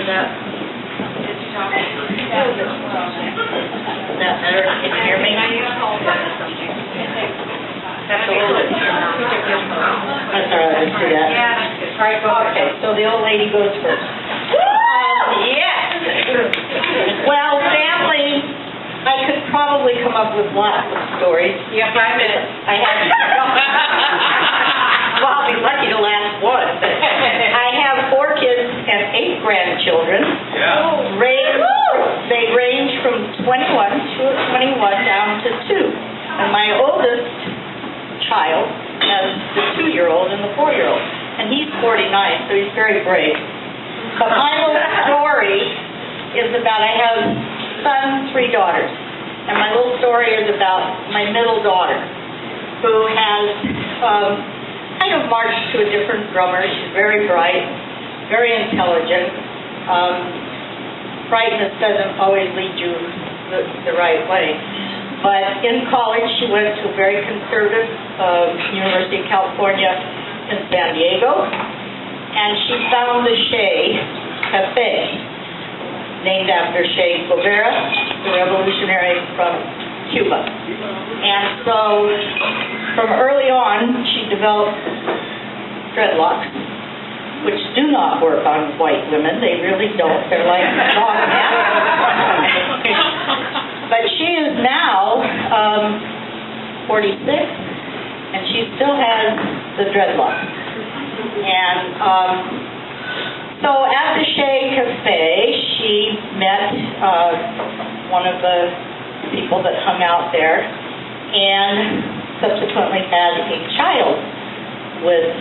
that? Is that better? Can you hear me? That's a little bit. That's all right, let's do that. All right, go. Okay, so the old lady goes first. Yes! Well, family, I could probably come up with lots of stories. You have 5 minutes. I have. Well, I'll be lucky to last one. I have 4 kids and 8 grandchildren. Yeah. They range from 21 down to 2. And my oldest child has the 2-year-old and the 4-year-old. And he's 49, so he's very brave. But my little story is about, I have sons, 3 daughters. And my little story is about my middle daughter, who has kind of marched to a different drummer. She's very bright, very intelligent. Brightness doesn't always lead you the right way. But in college, she went to a very conservative University of California in San Diego, and she found the Che Cafe, named after Che Guevara, the revolutionary from Cuba. And so, from early on, she developed dreadlocks, which do not work on white women. They really don't. They're like long But she is now 46, and she still has the dreadlocks. And so at the Che Cafe, she met one of the people that hung out there, and subsequently had a child with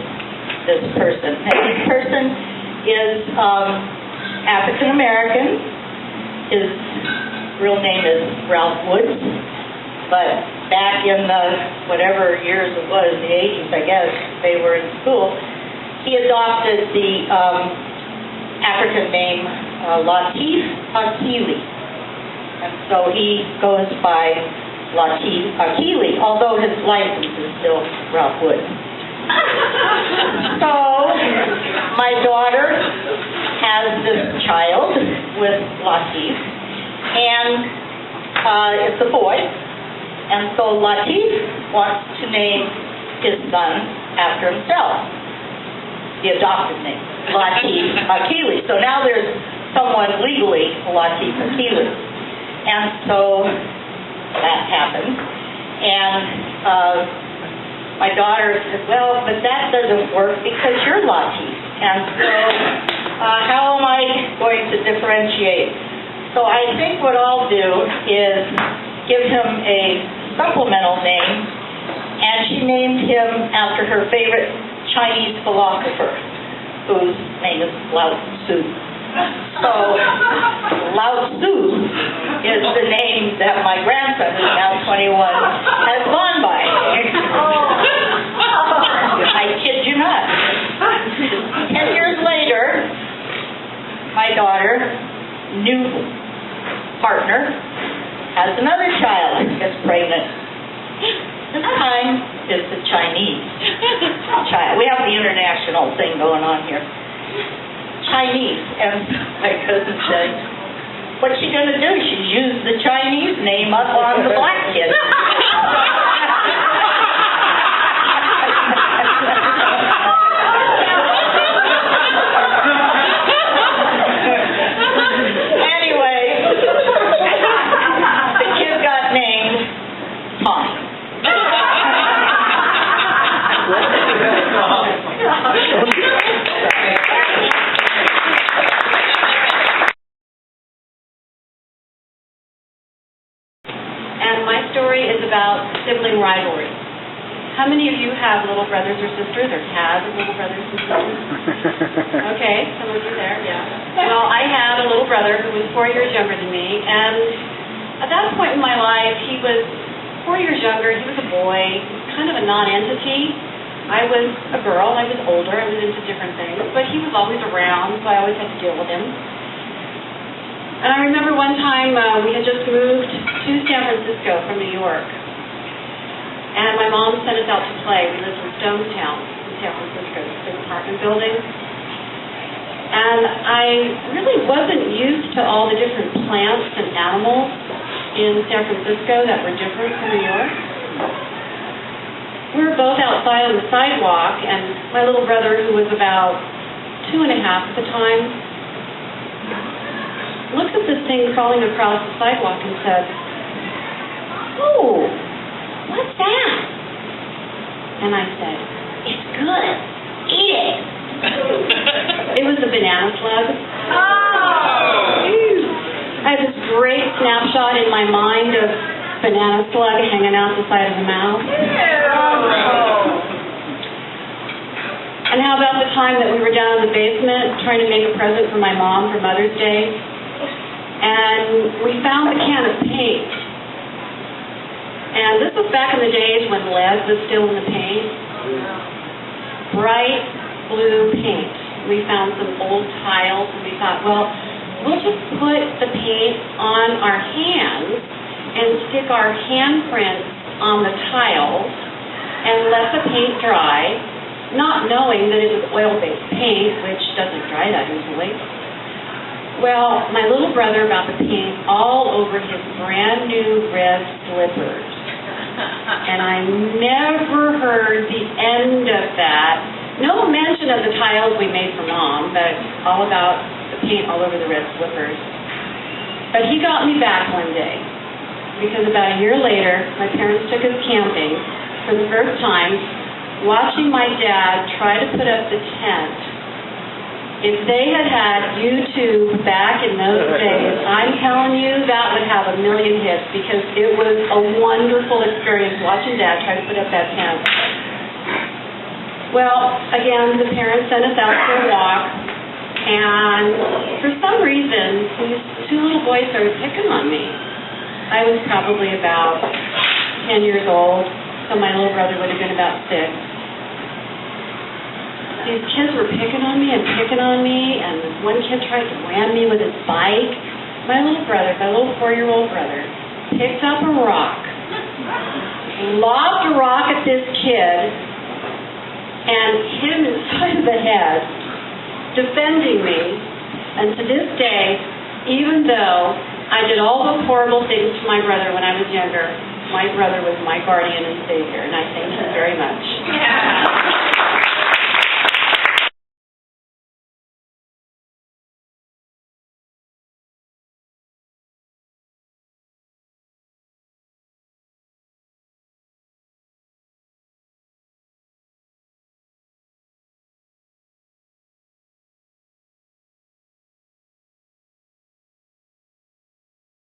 this person. And this person is African American. His real name is Ralph Woods, but back in the whatever years it was, the 80s, I guess, they were in school, he adopted the African name Latif Akili. And so he goes by Latif Akili, although his license is still Ralph Woods. So, my daughter has this child with Latif, and it's a boy, and so Latif wants to name his son after himself, the adopted name, Latif Akili. So now there's someone legally Latif Akili, and so that happened, and my daughter said, well, but that doesn't work because you're Latif. And so how am I going to differentiate? So I think what I'll do is give him a supplemental name, and she named him after her favorite Chinese philosopher, whose name is Lao Tzu. So Lao Tzu is the name that my grandson, who's now 21, has gone by. I kid you not. 10 years later, my daughter, new partner, has another child, gets pregnant. This time, it's a Chinese child. We have the international thing going on here. Chinese. And my cousin said, what's she going to do? She's used the Chinese name up on the black kid. Anyway, the kid got named Tom. And my story is about sibling rivalry. How many of you have little brothers or sisters, or had little brothers and sisters? Okay, some of you there, yeah. Well, I had a little brother who was 4 years younger than me, and at that point in my life, he was 4 years younger. He was a boy, kind of a non-entity. I was a girl. I was older. I was into different things, but he was always around, so I always had to deal with him. And I remember one time we had just moved to San Francisco from New York. And my mom sent us out to play. We lived in Stonestown in San Francisco, this big apartment building. And I really wasn't used to all the different plants and animals in San Francisco that were different from New York. We were both outside on the sidewalk, and my little brother, who was about 2.5 at the time, looked at this thing crawling across the sidewalk and said, "Oh, what's that?" And I said, "It's good. Eat it." It was a banana slug. Oh! I had this great snapshot in my mind of banana slug hanging out the side of the mouth. And how about the time that we were down in the basement trying to make a present for my mom for Mother's Day, and we found the can of paint. And this was back in the days when lead was still in the paint. Bright blue paint. We found some old tiles, and we thought, well, we'll just put the paint on our hands and stick our handprints on the tiles and let the paint dry, not knowing that it was oil-based paint, which doesn't dry that easily. Well, my little brother got the paint all over his brand new red slippers. And I never heard the end of that. No mention of the tiles we made for Mom, but all about the paint all over the red slippers. But he got me back one day, because about a year later, my parents took us camping for the first time, watching my dad try to put up the tent. If they had had YouTube back in those days, I'm telling you, that would have 1 million hits, because it was a wonderful experience watching Dad try to put up that tent. Well, again, the parents sent us out for a walk, and for some reason, these 2 little boys started picking on me. I was probably about 10 years old, so my little brother would have been about 6. These kids were picking on me, and one kid tried to ram me with his bike. My little brother, my little 4-year-old brother, picked up a rock, lobbed a rock at this kid, and hit him in the side of the head, defending me. And to this day, even though I did all those horrible things to my brother when I was younger, my brother was my guardian and savior, and I thank him very much.